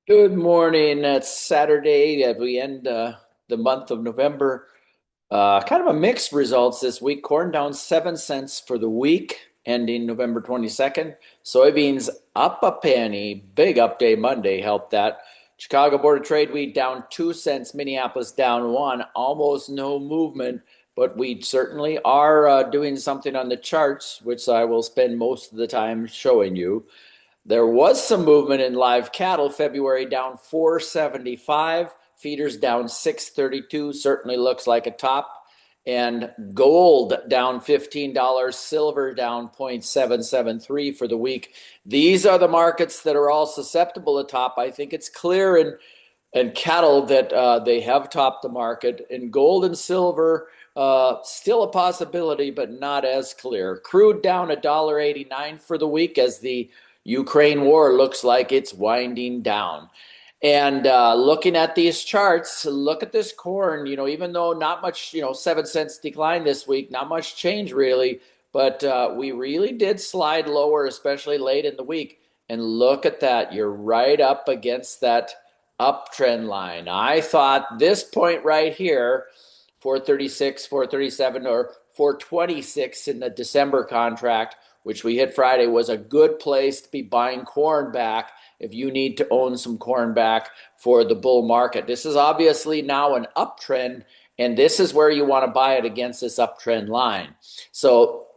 Good morning. It's Saturday as we end the month of November. Kind of a mixed results this week. Corn down 7 cents for the week ending November 22nd. Soybeans up a penny. Big up day Monday helped that. Chicago Board of Trade wheat down 2 cents. Minneapolis down one. Almost no movement, but we certainly are doing something on the charts, which I will spend most of the time showing you. There was some movement in live cattle. February down 475, feeders down 632, certainly looks like a top. And gold down $15, silver down 0.773 for the week. These are the markets that are all susceptible to top. I think it's clear in cattle that they have topped the market. In gold and silver, still a possibility, but not as clear. Crude down $1.89 for the week as the Ukraine war looks like it's winding down. And looking at these charts, look at this corn. Even though not much, 7 cents decline this week, not much change really, but we really did slide lower, especially late in the week. And look at that. You're right up against that uptrend line. I thought this point right here, 436, 437, or 426 in the December contract, which we hit Friday, was a good place to be buying corn back if you need to own some corn back for the bull market. This is obviously now an uptrend, and this is where you want to buy it against this uptrend line. So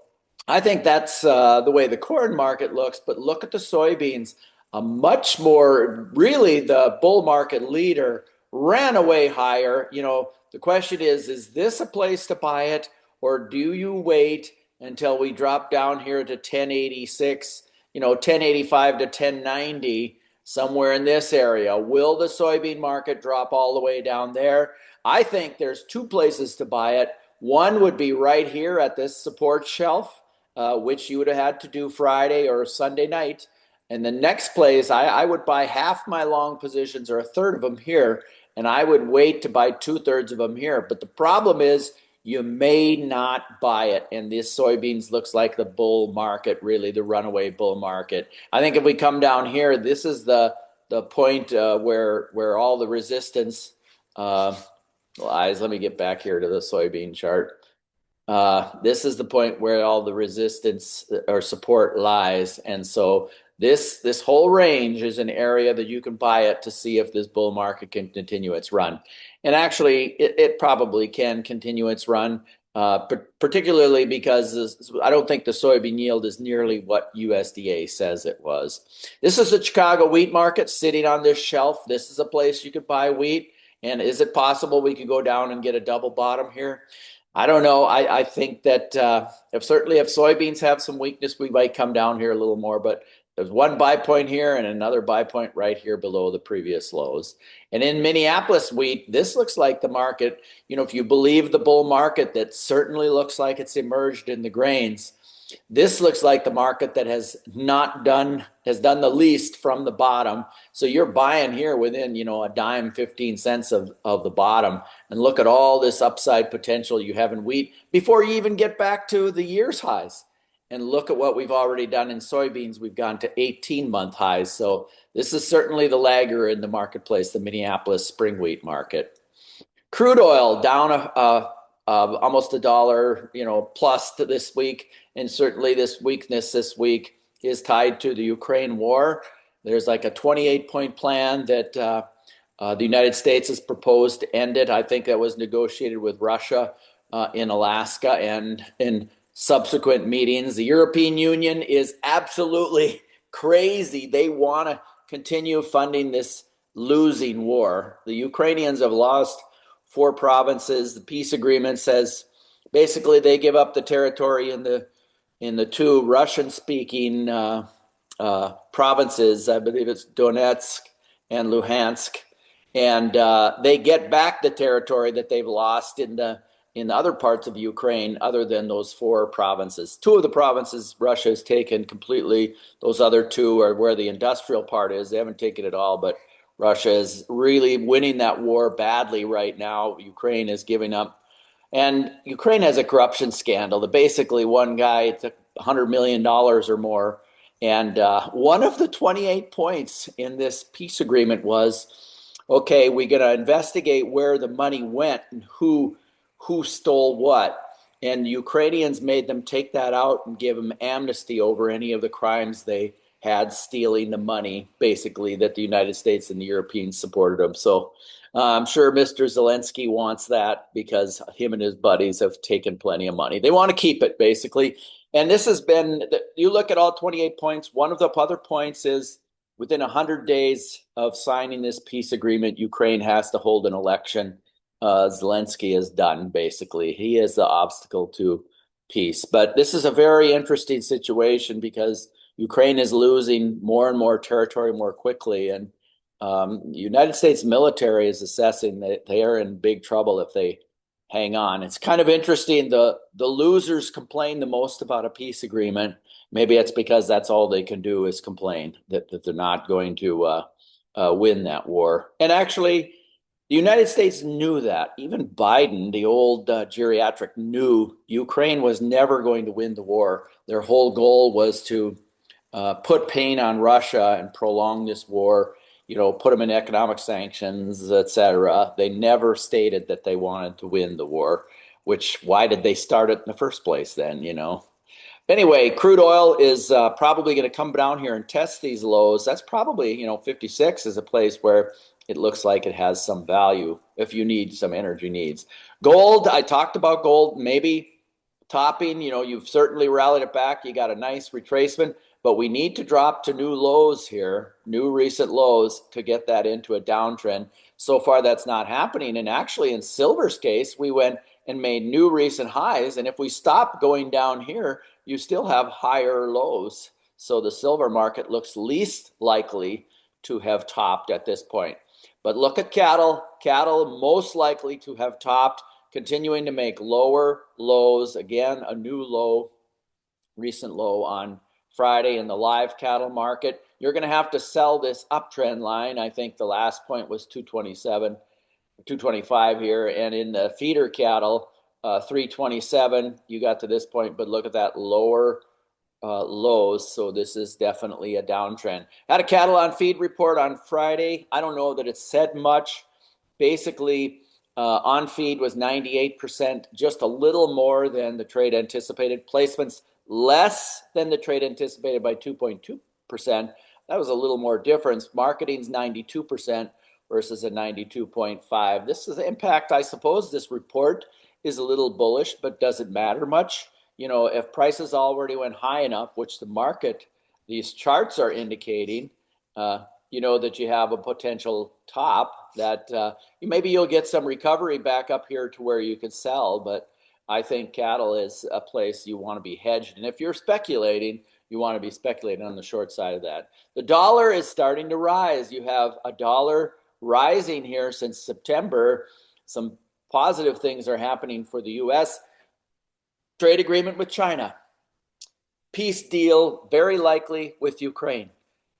I think that's the way the corn market looks, but look at the soybeans. A much more, really, the bull market leader ran away higher. The question is this a place to buy it, or do you wait until we drop down here to 1086, 1085 to 1090, somewhere in this area? Will the soybean market drop all the way down there? I think there's two places to buy it. One would be right here at this support shelf, which you would have had to do Friday or Sunday night. And the next place, I would buy half my long positions or a third of them here, and I would wait to buy two-thirds of them here. But the problem is you may not buy it. And this soybeans looks like the bull market, really the runaway bull market. I think if we come down here, this is the point where all the resistance lies. Let me get back here to the soybean chart. This is the point where all the resistance or support lies. And so this whole range is an area that you can buy it to see if this bull market can continue its run. And actually, it probably can continue its run, particularly because I don't think the soybean yield is nearly what USDA says it was. This is the Chicago wheat market sitting on this shelf. This is a place you could buy wheat. And is it possible we could go down and get a double bottom here? I don't know. I think that if soybeans have some weakness, we might come down here a little more. But there's one buy point here and another buy point right here below the previous lows. And in Minneapolis wheat, this looks like the market. If you believe the bull market, that certainly looks like it's emerged in the grains. This looks like the market that has done the least from the bottom. So you're buying here within, a dime, 15 cents of the bottom. And look at all this upside potential you have in wheat before you even get back to the year's highs. And look at what we've already done in soybeans. We've gone to 18-month highs. So this is certainly the lagger in the marketplace, the Minneapolis spring wheat market. Crude oil down almost a dollar, plus to this week, and certainly this weakness this week is tied to the Ukraine war. There's like a 28-point plan that the United States has proposed to end it. I think that was negotiated with Russia in Alaska and in subsequent meetings. The European Union is absolutely crazy. They want to continue funding this losing war. The Ukrainians have lost 4 provinces. The peace agreement says basically they give up the territory in the two Russian-speaking provinces. I believe it's Donetsk and Luhansk, and they get back the territory that they've lost in other parts of Ukraine, other than those 4 provinces. 2 of the provinces Russia has taken completely. Those other 2 are where the industrial part is. They haven't taken it all, but Russia is really winning that war badly right now. Ukraine is giving up. And Ukraine has a corruption scandal. Basically, one guy took $100 million or more And one of the 28 points in this peace agreement was, okay, we're going to investigate where the money went and who stole what. And the Ukrainians made them take that out and give them amnesty over any of the crimes they had stealing the money, basically, that the United States and the Europeans supported them. So I'm sure Mr. Zelensky wants that because him and his buddies have taken plenty of money. They want to keep it, basically. And this has been, you look at all 28 points. One of the other points is within 100 days of signing this peace agreement, Ukraine has to hold an election. Zelensky is done, basically. He is the obstacle to peace. But this is a very interesting situation because Ukraine is losing more and more territory more quickly. And the United States military is assessing that they are in big trouble if they hang on. It's kind of interesting. The losers complain the most about a peace agreement. Maybe it's because that's all they can do is complain that they're not going to win that war. And actually, the United States knew that. Even Biden, the old geriatric, knew Ukraine was never going to win the war. Their whole goal was to put pain on Russia and prolong this war, put them in economic sanctions, etc. They never stated that they wanted to win the war, which why did they start it in the first place then? Anyway, crude oil is probably going to come down here and test these lows. That's probably, 56 is a place where it looks like it has some value if you need some energy needs. Gold, I talked about gold, maybe topping, you've certainly rallied it back. You got a nice retracement, but we need to drop to new lows here, new recent lows to get that into a downtrend. So far, that's not happening. And actually, in silver's case, we went and made new recent highs. And if we stop going down here, you still have higher lows. So the silver market looks least likely to have topped at this point. But look at cattle. Cattle most likely to have topped, continuing to make lower lows. Again, a new low, recent low on Friday in the live cattle market. You're going to have to sell this uptrend line. I think the last point was 227, 225 here. And in the feeder cattle, 327, you got to this point, but look at that lower lows. So this is definitely a downtrend. Had a cattle on feed report on Friday. I don't know that it said much. Basically, on feed was 98%, just a little more than the trade anticipated. Placements less than the trade anticipated by 2.2%. That was a little more difference. Marketing's 92% versus a 92.5. This is the impact, I suppose. This report is a little bullish, but doesn't matter much. If prices already went high enough, which the market, these charts are indicating, that you have a potential top that maybe you'll get some recovery back up here to where you could sell. But I think cattle is a place you want to be hedged. And if you're speculating, you want to be speculating on the short side of that. The dollar is starting to rise. You have a dollar rising here since September. Some positive things are happening for the U.S. Trade agreement with China. Peace deal, very likely with Ukraine.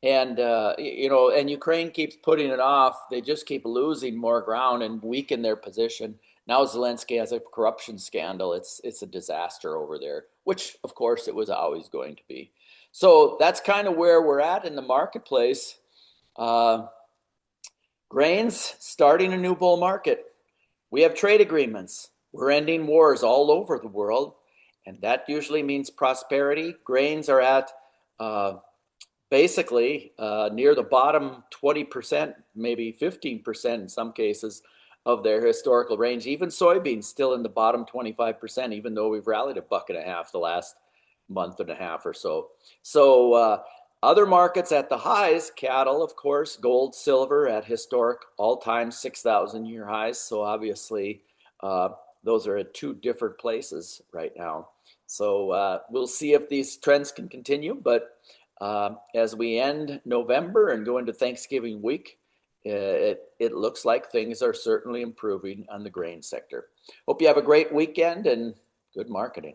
And, and Ukraine keeps putting it off. They just keep losing more ground and weaken their position. Now Zelensky has a corruption scandal. It's a disaster over there, which, of course, it was always going to be. So that's kind of where we're at in the marketplace. Grains starting a new bull market. We have trade agreements. We're ending wars all over the world, and that usually means prosperity. Grains are at basically near the bottom 20%, maybe 15% in some cases of their historical range. Even soybeans still in the bottom 25%, even though we've rallied $1.50 the last month and a half or so. So other markets at the highs, cattle, of course, gold, silver at historic all-time 6,000-year highs. So obviously those are at two different places right now. So we'll see if these trends can continue. But as we end November and go into Thanksgiving week, it looks like things are certainly improving on the grain sector. Hope you have a great weekend and good marketing.